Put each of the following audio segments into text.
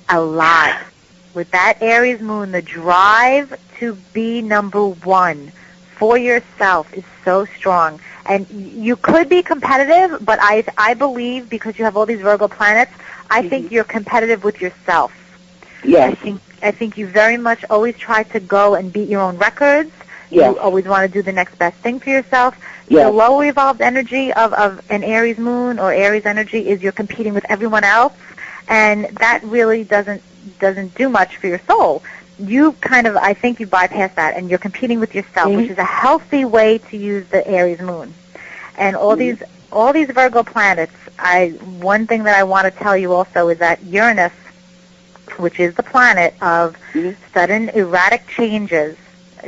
A lot. With that Aries moon, the drive to be number one for yourself is so strong. And you could be competitive, but I believe, because you have all these Virgo planets, I think you're competitive with yourself. Yes. I think you very much always try to go and beat your own records. Yes. You always want to do the next best thing for yourself. Yes. The lower evolved energy of an Aries moon or Aries energy is you're competing with everyone else, and that really doesn't do much for your soul. You kind of, I think you bypass that, and you're competing with yourself, which is a healthy way to use the Aries moon. And all these Virgo planets, one thing that I want to tell you also is that Uranus, which is the planet of sudden erratic changes,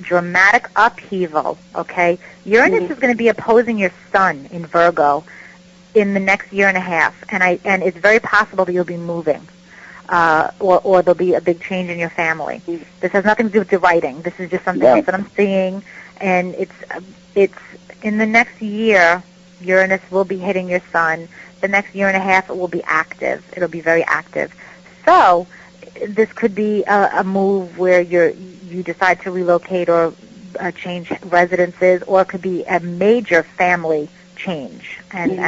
dramatic upheaval, okay? Uranus is going to be opposing your sun in Virgo in the next year and a half, and it's very possible that you'll be moving. Or there'll be a big change in your family. This has nothing to do with the writing. This is just something else that I'm seeing, and it's in the next year, Uranus will be hitting your sun. The next year and a half, it will be active. It'll be very active. So this could be a move where you decide to relocate or change residences, or it could be a major family change. And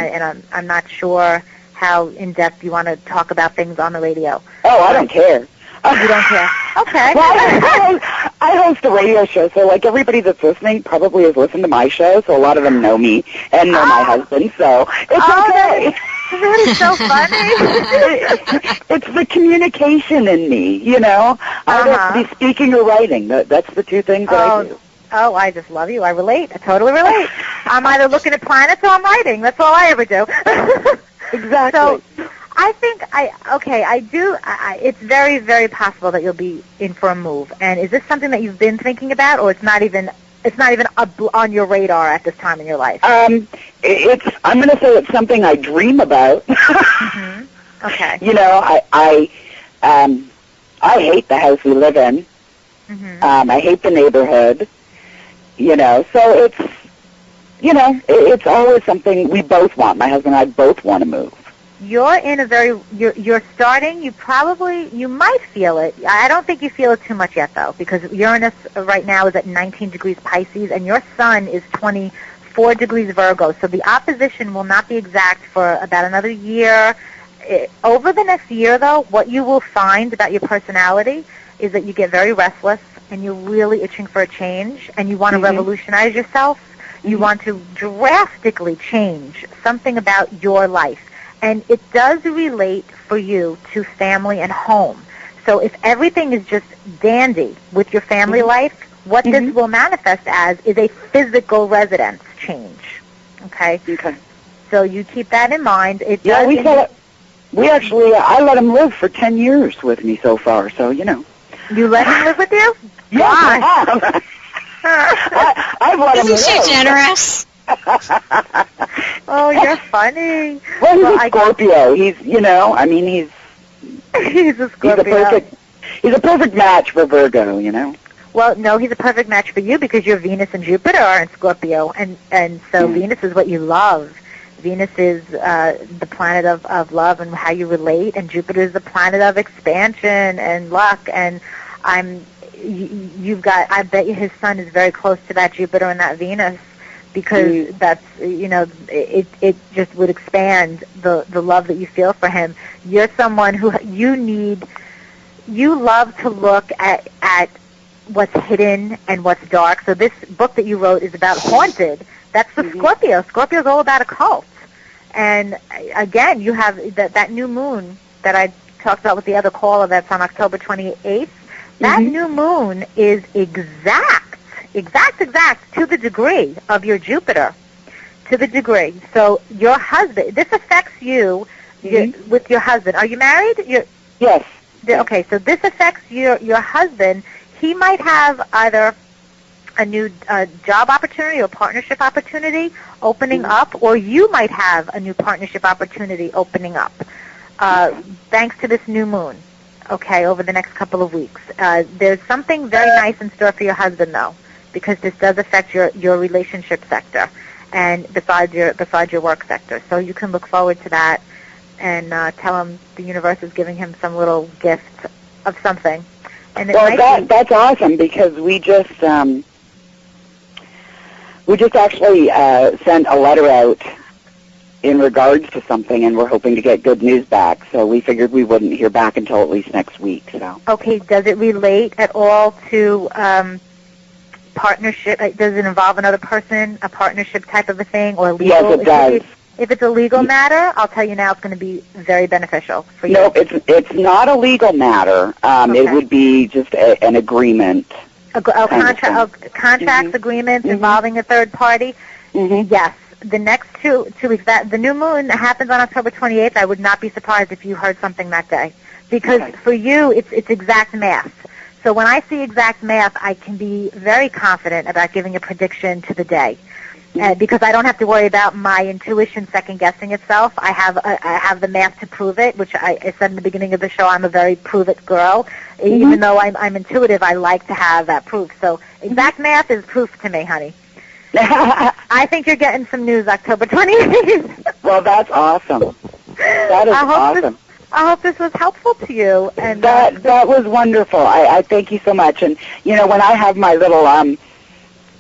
I'm not sure how in-depth you want to talk about things on the radio. Oh, I don't care. You don't care? Okay. Well, I host a radio show, so like everybody that's listening probably has listened to my show, so a lot of them know me and know my husband, so it's okay. That is so funny. It's the communication in me, you know. I don't have to be speaking or writing. That's the two things that I do. Oh, I just love you. I relate. I totally relate. I'm either looking at planets or I'm writing. That's all I ever do. Exactly. So I think I do. It's very, very possible that you'll be in for a move. And is this something that you've been thinking about, or it's not even on your radar at this time in your life? I'm going to say it's something I dream about. Okay. You know, I hate the house we live in. I hate the neighborhood. You know, so it's always something we both want. My husband and I both want to move. You're in a you're starting, you might feel it. I don't think you feel it too much yet, though, because Uranus right now is at 19 degrees Pisces, and your sun is 24 degrees Virgo, so the opposition will not be exact for about another year. Over the next year, though, what you will find about your personality is that you get very restless, and you're really itching for a change, and you want to revolutionize yourself. You want to drastically change something about your life. And it does relate for you to family and home. So if everything is just dandy with your family life, what this will manifest as is a physical residence change. Okay? Okay. So you keep that in mind. I let him live for 10 years with me so far, so, you know. You let him live with you? Yes, I have. I've let him live. Isn't she generous? Oh, you're funny. Well, he's a Scorpio. He's a Scorpio. He's a perfect match for Virgo, you know. Well, no, he's a perfect match for you because your Venus and Jupiter are in Scorpio, and so Venus is what you love. Venus is the planet of love and how you relate, and Jupiter is the planet of expansion and luck. And I bet you his sun is very close to that Jupiter and that Venus, because that's, it just would expand the love that you feel for him. You're someone who you love to look at what's hidden and what's dark. So this book that you wrote is about haunted. That's the Scorpio. Scorpio's all about occult. And again, you have that new moon that I talked about with the other caller that's on October 28th. That new moon is exact to the degree of your Jupiter, to the degree. So your husband, this affects you with your husband. Are you married? Yes. Okay, so this affects your husband. He might have either a new job opportunity or partnership opportunity opening up, or you might have a new partnership opportunity opening up, thanks to this new moon, okay, over the next couple of weeks. There's something very nice in store for your husband, though, because this does affect your relationship sector, and besides your work sector. So you can look forward to that. and tell him the universe is giving him some little gift of something. And it that's awesome, because we just actually sent a letter out in regards to something, and we're hoping to get good news back. So we figured we wouldn't hear back until at least next week. So okay, does it relate at all to partnership? Does it involve another person, a partnership type of a thing, or legal? Yes, it does. If it's a legal matter, I'll tell you now, it's going to be very beneficial for you. No, it's not a legal matter. Okay. It would be just an agreement. Contracts, agreements involving a third party. Yes. The next 2 weeks, the new moon happens on October 28th. I would not be surprised if you heard something that day, because for you, it's exact math. So when I see exact math, I can be very confident about giving a prediction to the day. Because I don't have to worry about my intuition second-guessing itself. I have the math to prove it, which I said in the beginning of the show, I'm a very prove-it girl. Even though I'm intuitive, I like to have that proof. So exact math is proof to me, honey. I think you're getting some news October 28th. Well, that's awesome. That is awesome. I hope this was helpful to you. And that was wonderful. I thank you so much. And, you know, when I have my little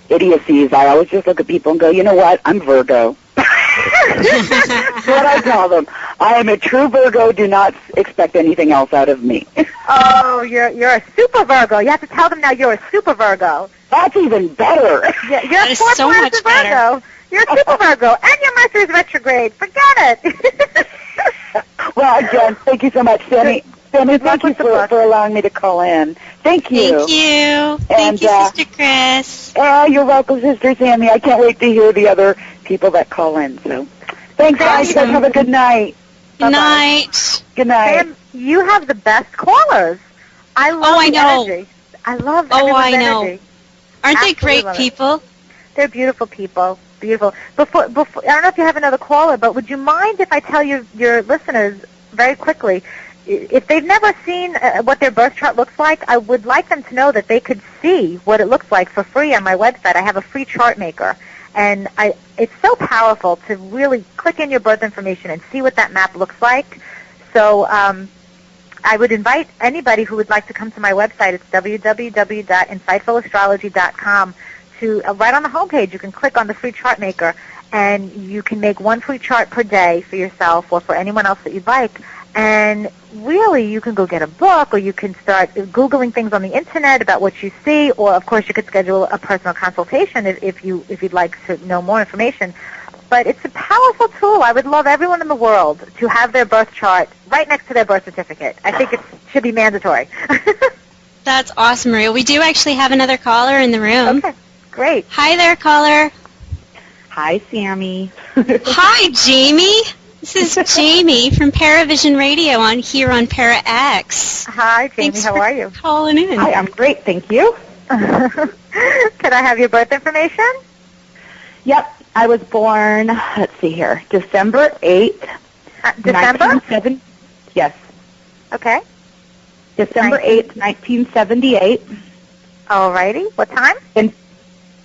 idiocies, I always just look at people and go, you know what, I'm Virgo. That's what I tell them. I am a true Virgo. Do not expect anything else out of me. Oh, you're a super Virgo. You have to tell them now you're a super Virgo. That's even better. Yeah, you're 4 so much Virgo. You're a super Virgo, and your Mercury's retrograde. Forget it. Well, again, thank you so much, Sammy. Sammy, thank you for allowing me to call in. Thank you. Thank you. Thank you, Sister Chris. You're welcome, Sister Sammy. I can't wait to hear the other people that call in. So, thanks, guys. You guys have a good night. Good night. Good night. Sam, you have the best callers. I love the energy. I love everyone's energy. Aren't they great people? They're beautiful people. Beautiful. Before, I don't know if you have another caller, but would you mind if I tell your listeners very quickly, if they've never seen what their birth chart looks like, I would like them to know that they could see what it looks like for free on my website. I have a free chart maker, and it's so powerful to really click in your birth information and see what that map looks like. So I would invite anybody who would like to come to my website. It's www.insightfulastrology.com. Right on the homepage, you can click on the free chart maker, and you can make 1 free chart per day for yourself or for anyone else that you'd like. And really, you can go get a book, or you can start Googling things on the internet about what you see, or of course you could schedule a personal consultation if you'd like to know more information. But it's a powerful tool. I would love everyone in the world to have their birth chart right next to their birth certificate. I think it should be mandatory. That's awesome, Maria. We do actually have another caller in the room. Okay, great. Hi there, caller. Hi, Sammy. Hi, Jamie. This is Jamie from Paravision Radio on Para X. Hi, Jamie. Thanks how are you? Calling in. Hi, I'm great. Thank you. Could I have your birth information? Yep. I was born, let's see here, December 8th. December? Yes. Okay. December 8th, 1978. All righty. What time? And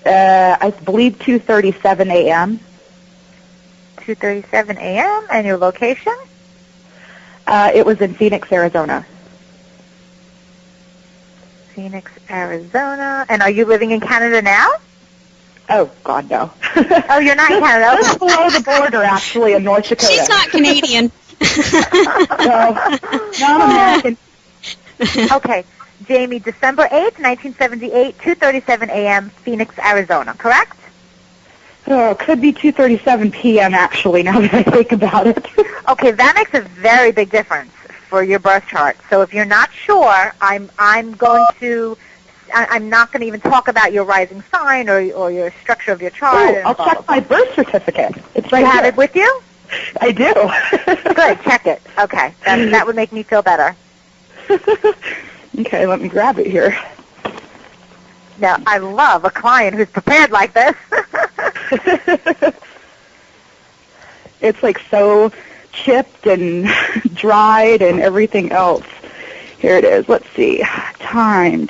I believe 2:37 a.m. 2:37 a.m. And your location? It was in Phoenix, Arizona. Phoenix, Arizona. And are you living in Canada now? Oh, God, no. Oh, you're not in Canada. Just below the border, actually, in North Dakota. She's not Canadian. No, not American. Okay. Jamie, December 8th, 1978, 2:37 a.m., Phoenix, Arizona, correct? Oh, it could be 2:37 p.m., actually, now that I think about it. Okay, that makes a very big difference for your birth chart. So if you're not sure, I'm not going to even talk about your rising sign or your structure of your chart. Oh, I'll check my birth certificate. It's right You have here. it with you? I do. Good, check it. Okay, that would make me feel better. Okay, let me grab it here. Now, I love a client who's prepared like this. It's like so chipped and dried and everything else. Here it is. Let's see. Time.